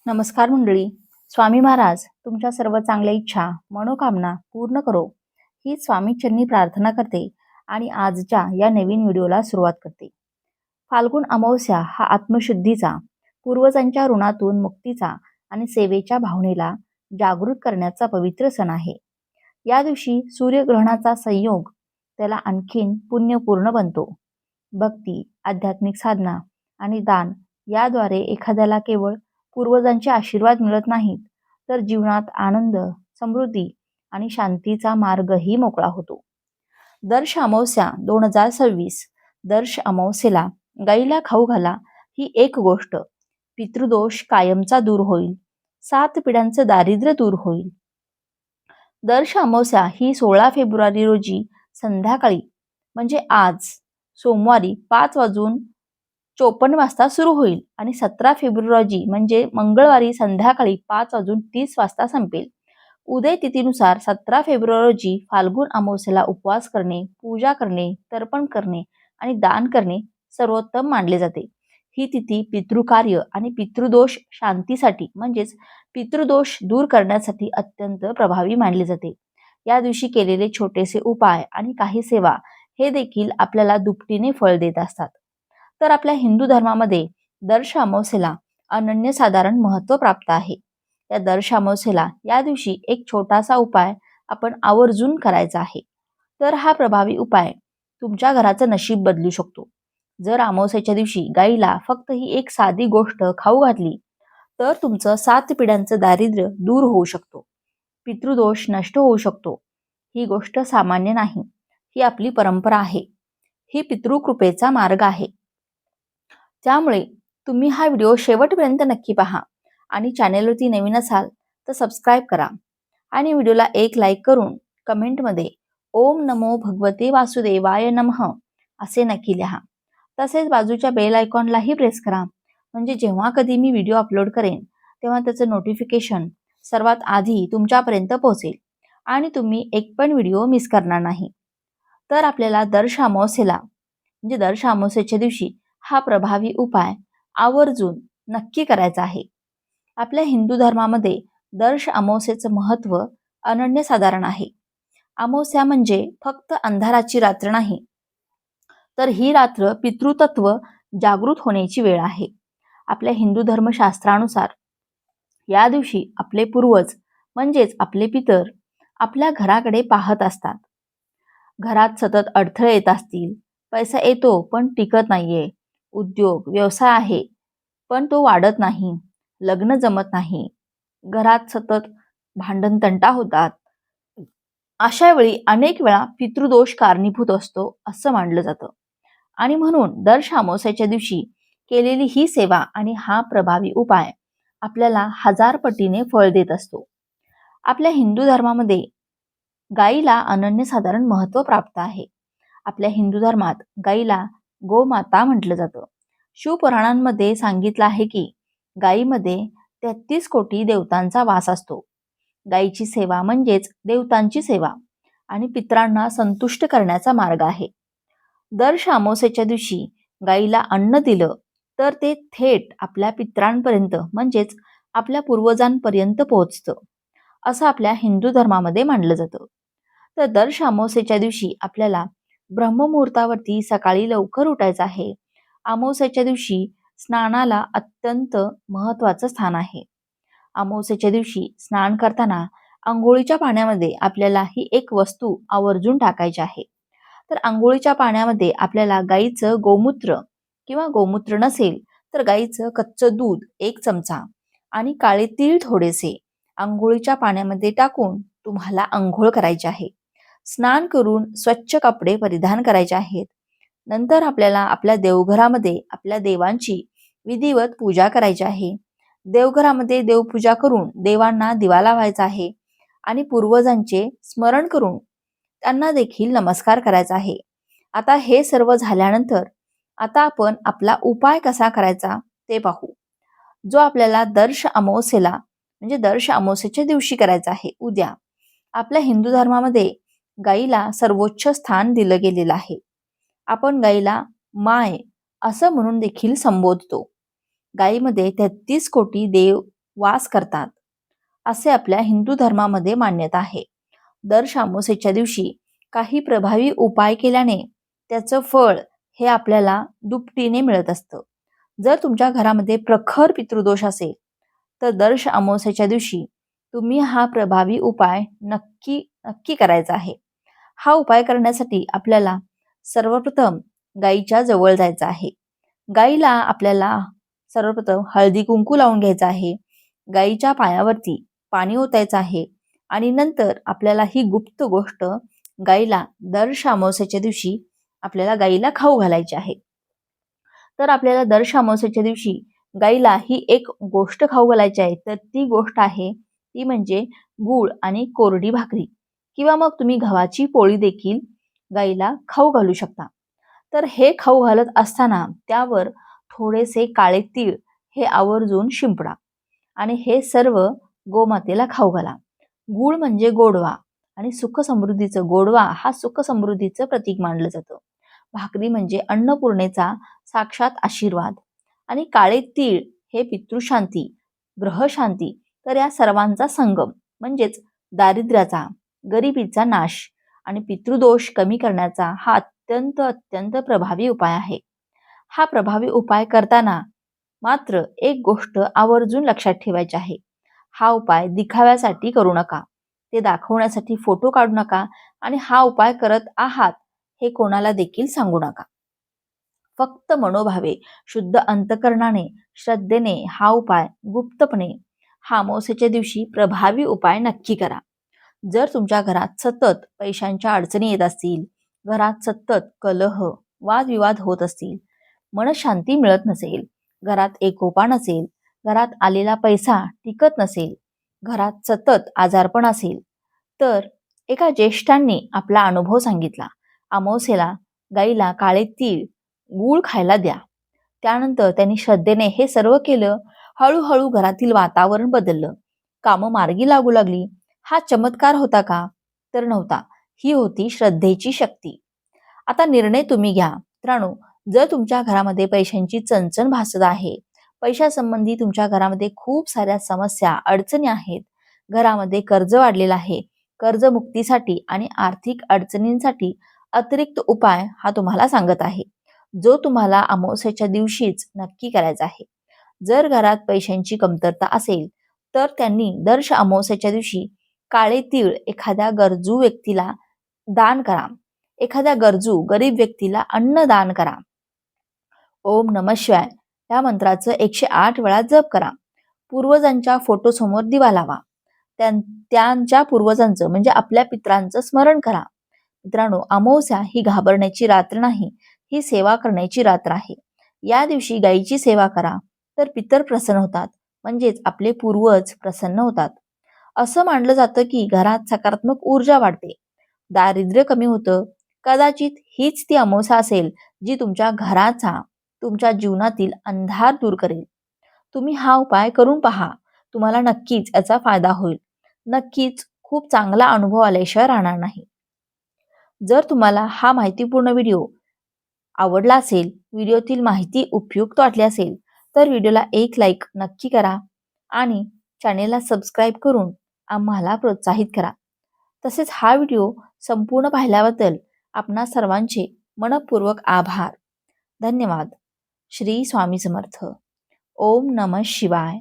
नमस्कार मंडळी. स्वामी महाराज तुमच्या सर्व चांगल्या इच्छा मनोकामना पूर्ण करो ही स्वामी चरणी प्रार्थना करते आणि आजच्या या नवीन व्हिडिओला सुरुवात करते. फाल्गुन अमावस्या हा आत्मशुद्धीचा, पूर्वजांच्या ऋणातून मुक्तीचा आणि सेवेच्या भावनेला जागृत करण्याचा पवित्र सण आहे. या दिवशी सूर्यग्रहणाचा संयोग त्याला आणखीन पुण्यपूर्ण बनतो. भक्ती, आध्यात्मिक साधना आणि दान याद्वारे एखाद्याला केवळ पूर्वजांचे आशीर्वाद मिळत नाहीत, तर जीवनात आनंद, समृद्धी आणि शांतीचा मार्गही मोकळा होतो. दर्श अमावस्या 2026. दर्श अमावस्येला गाईला खाऊ घाला ही एक गोष्ट. पितृदोष कायमचा दूर होईल. 7 पिढ्यांचं दारिद्र्य दूर होईल. दर्श अमावस्या ही 16 फेब्रुवारी रोजी संध्याकाळी म्हणजे आज सोमवारी 5:54 वाजता सुरू होईल आणि 17 फेब्रुवारी रोजी म्हणजे मंगळवारी संध्याकाळी 5:30 वाजता संपेल. उदय तिथीनुसार 17 फेब्रुवारी रोजी फाल्गुन अमावस्येला उपवास करणे, पूजा करणे, तर्पण करणे आणि दान करणे सर्वोत्तम मानले जाते. ही तिथी पितृकार्य आणि पितृदोष शांतीसाठी म्हणजेच पितृदोष दूर करण्यासाठी अत्यंत प्रभावी मानली जाते. या दिवशी केलेले छोटेसे उपाय आणि काही सेवा हे देखील आपल्याला दुपटीने फळ देत असतात. तर आपल्या हिंदू धर्मामध्ये दर्श अमावस्येला अनन्यसाधारण महत्त्व प्राप्त आहे. या दर्श अमावस्येला या दिवशी एक छोटासा उपाय आपण आवर्जून करायचा आहे. तर हा प्रभावी उपाय तुमच्या घराचं नशीब बदलू शकतो. जर अमावस्येच्या दिवशी गाईला फक्त ही एक साधी गोष्ट खाऊ घातली तर तुमचं 7 पिढ्यांचं दारिद्र्य दूर होऊ शकतो. पितृदोष नष्ट होऊ शकतो. ही गोष्ट सामान्य नाही, ही आपली परंपरा आहे. ही पितृकृपेचा मार्ग आहे. त्यामुळे तुम्ही हा व्हिडिओ शेवटपर्यंत नक्की पहा आणि चॅनेलवरती नवीन असाल तर सबस्क्राईब करा आणि व्हिडिओला एक लाईक करून कमेंटमध्ये ओम नमो भगवते वासुदेवाय नमः असे नक्की लिहा. तसेच बाजूच्या बेल आयकॉनलाही प्रेस करा, म्हणजे जेव्हा कधी मी व्हिडिओ अपलोड करेन तेव्हा त्याचं नोटिफिकेशन सर्वात आधी तुमच्यापर्यंत पोहोचेल आणि तुम्ही एक पण व्हिडिओ मिस करणार नाही. तर आपल्याला दर्श अमावस्येला म्हणजे दर्श अमावस्येच्या दिवशी हा प्रभावी उपाय आवर्जून नक्की करायचा आहे. आपल्या हिंदू धर्मामध्ये दर्श अमावस्येचं महत्त्व अनन्यसाधारण आहे. अमावस्या म्हणजे फक्त अंधाराची रात्र नाही, तर ही रात्र पितृतत्व जागृत होण्याची वेळ आहे. आपल्या हिंदू धर्मशास्त्रानुसार या दिवशी आपले पूर्वज म्हणजेच आपले पितर आपल्या घराकडे पाहत असतात. घरात सतत अडथळे येत असतील, पैसा येतो पण टिकत नाहीये, उद्योग व्यवसाय आहे पण तो वाढत नाही, लग्न जमत नाही, घरात सतत भांडण तंटा होतात, अशा वेळी अनेक वेळा पितृदोष कारणीभूत असतो असं मानलं जातं. आणि म्हणून दर्श अमावस्येच्या दिवशी केलेली ही सेवा आणि हा प्रभावी उपाय आपल्याला 1000 पटीने फळ देत असतो. आपल्या हिंदू धर्मामध्ये गाईला अनन्यसाधारण महत्त्व प्राप्त आहे. आपल्या हिंदू धर्मात गाईला गोमाता म्हटलं जातं. शिवपुराणांमध्ये सांगितलं आहे की गायीमध्ये 33 कोटी देवतांचा वास असतो. गायीची सेवा म्हणजेच देवतांची सेवा आणि पितरांना संतुष्ट करण्याचा मार्ग आहे. दर्श अमावस्येच्या दिवशी गायीला अन्न दिलं तर ते थेट आपल्या पितरांपर्यंत म्हणजेच आपल्या पूर्वजांपर्यंत पोहोचतं असं आपल्या हिंदू धर्मामध्ये मानलं जातं. तर दर्श अमावस्येच्या दिवशी आपल्याला ब्रह्ममुहूर्तावरती सकाळी लवकर उठायचं आहे. अमावस्येच्या दिवशी स्नानाला अत्यंत महत्त्वाचं स्थान आहे. अमावस्येच्या दिवशी स्नान करताना अंघोळीच्या पाण्यामध्ये आपल्याला ही एक वस्तू आवर्जून टाकायची आहे. तर अंघोळीच्या पाण्यामध्ये आपल्याला गाईचं गोमूत्र किंवा गोमूत्र नसेल तर गाईचं कच्चं दूध 1 चमचा आणि काळे तीळ थोडेसे अंघोळीच्या पाण्यामध्ये टाकून तुम्हाला अंघोळ करायची आहे. स्नान करून स्वच्छ कपडे परिधान करायचे आहेत. नंतर आपल्याला आपल्या देवघरामध्ये आपल्या देवांची विधिवत पूजा करायची आहे. देवघरामध्ये देवपूजा करून देवांना दिवा लावायचा आहे आणि पूर्वजांचे स्मरण करून त्यांना देखील नमस्कार करायचा आहे. आता हे सर्व झाल्यानंतर आता आपण आपला उपाय कसा करायचा ते पाहू, जो आपल्याला दर्श अमावस्येला म्हणजे दर्श अमावस्येच्या दिवशी करायचा आहे. उद्या आपल्या हिंदू धर्मामध्ये गाईला सर्वोच्च स्थान दिलं गेलेलं आहे. आपण गाईला माय असं म्हणून देखील संबोधतो. गाईमध्ये 33 कोटी देव वास करतात असे आपल्या हिंदू धर्मामध्ये मान्यता आहे. दर अमावास्येच्या दिवशी काही प्रभावी उपाय केल्याने त्याचं फळ हे आपल्याला दुपटीने मिळत असतं. जर तुमच्या घरामध्ये प्रखर पितृदोष असेल तर दर अमावास्येच्या दिवशी तुम्ही हा प्रभावी उपाय नक्की नक्की करायचा आहे. हा उपाय करण्यासाठी आपल्याला सर्वप्रथम गायीच्या जवळ जायचं आहे. गायीला आपल्याला सर्वप्रथम हळदी कुंकू लावून घ्यायचं आहे. गायीच्या पायावरती पाणी ओतायचं आहे आणि नंतर आपल्याला ही गुप्त गोष्ट गायीला दर अमावास्येच्या दिवशी आपल्याला गायीला खाऊ घालायची आहे. तर आपल्याला दर अमावास्येच्या दिवशी गायीला ही एक गोष्ट खाऊ घालायची आहे. तर ती गोष्ट आहे ती म्हणजे गूळ आणि कोरडी भाकरी किंवा मग तुम्ही गव्हाची पोळी देखील गायीला खाऊ घालू शकता. तर हे खाऊ घालत असताना त्यावर थोडेसे काळे तीळ हे आवर्जून शिंपडा आणि हे सर्व गोमातेला खाऊ घाला. गूळ म्हणजे गोडवा आणि सुख समृद्धीचं गोडवा हा सुख समृद्धीचं प्रतीक मानलं जातं. भाकरी म्हणजे अन्नपूर्णेचा साक्षात आशीर्वाद आणि काळे तीळ हे पितृशांती, ग्रहशांती. तर या सर्वांचा संगम म्हणजेच दारिद्र्याचा, गरिबीचा नाश आणि पितृदोष कमी करण्याचा हा अत्यंत अत्यंत प्रभावी उपाय आहे. हा प्रभावी उपाय करताना मात्र एक गोष्ट आवर्जून लक्षात ठेवायची आहे. हा उपाय दिखाव्यासाठी करू नका. ते दाखवण्यासाठी फोटो काढू नका आणि हा उपाय करत आहात हे कोणाला देखील सांगू नका. फक्त मनोभावे शुद्ध अंतकरणाने श्रद्धेने हा उपाय गुप्तपणे हा अमावास्येच्या दिवशी प्रभावी उपाय नक्की करा. जर तुमच्या घरात सतत पैशांच्या अडचणी येत असतील, घरात सतत कलह, वादविवाद होत असतील, मनशांती मिळत नसेल, घरात एकोपा नसेल, घरात आलेला पैसा टिकत नसेल, घरात सतत आजारपण असेल, तर एका ज्येष्ठांनी आपला अनुभव सांगितला. अमावास्येला गाईला काळे तीळ, गूळ खायला द्या. त्यानंतर त्यांनी श्रद्धेने हे सर्व केलं. हळूहळू घरातील वातावरण बदललं. कामं मार्गी लागू लागली. हा चमत्कार होता का? तर नव्हता. ही होती श्रद्धेची शक्ती. आता निर्णय तुम्ही घ्या. मित्रांनो, जर तुमच्या घरामध्ये पैशांची चणचण भासत आहे, पैशासंबंधी तुमच्या घरामध्ये खूप साऱ्या समस्या, अडचणी आहेत, घरामध्ये कर्ज वाढलेलं आहे, कर्जमुक्तीसाठी आणि आर्थिक अडचणींसाठी अतिरिक्त उपाय हा तुम्हाला सांगत आहे, जो तुम्हाला अमावास्येच्या दिवशीच नक्की करायचा आहे. जर घरात पैशांची कमतरता असेल तर त्यांनी दर अमावास्येच्या दिवशी काळे तीळ एखाद्या गरजू व्यक्तीला दान करा. एखाद्या गरजू गरीब व्यक्तीला अन्न दान करा. ओम नमः शिवाय या मंत्राचं 108 वेळा जप करा. पूर्वजांच्या फोटोसमोर दिवा लावा. त्यांच्या पूर्वजांचं म्हणजे आपल्या पितरांचं स्मरण करा. मित्रांनो, अमावस्या ही घाबरण्याची रात्र नाही, ही सेवा करण्याची रात्र आहे. या दिवशी गायीची सेवा करा तर पितर प्रसन्न होतात, म्हणजेच आपले पूर्वज प्रसन्न होतात. असं मानलं जातं की घरात सकारात्मक ऊर्जा वाढते, दारिद्र्य कमी होतं. कदाचित हीच ती अमावस्या असेल जी तुमच्या घराचा, तुमच्या जीवनातील अंधार दूर करेल. तुम्ही हा उपाय करून पहा. तुम्हाला नक्कीच याचा फायदा होईल. नक्कीच खूप चांगला अनुभव आल्याशिवाय राहणार नाही. जर तुम्हाला हा माहितीपूर्ण व्हिडिओ आवडला असेल, व्हिडिओतील माहिती उपयुक्त वाटली असेल, तर व्हिडिओला एक लाईक नक्की करा आणि चॅनेलला सबस्क्राईब करून आम्हाला प्रोत्साहित करा. तसेच हा व्हिडिओ संपूर्ण पाहिल्याबद्दल आपणा सर्वांचे मनःपूर्वक आभार. धन्यवाद. श्री स्वामी समर्थ. ओम नमः शिवाय.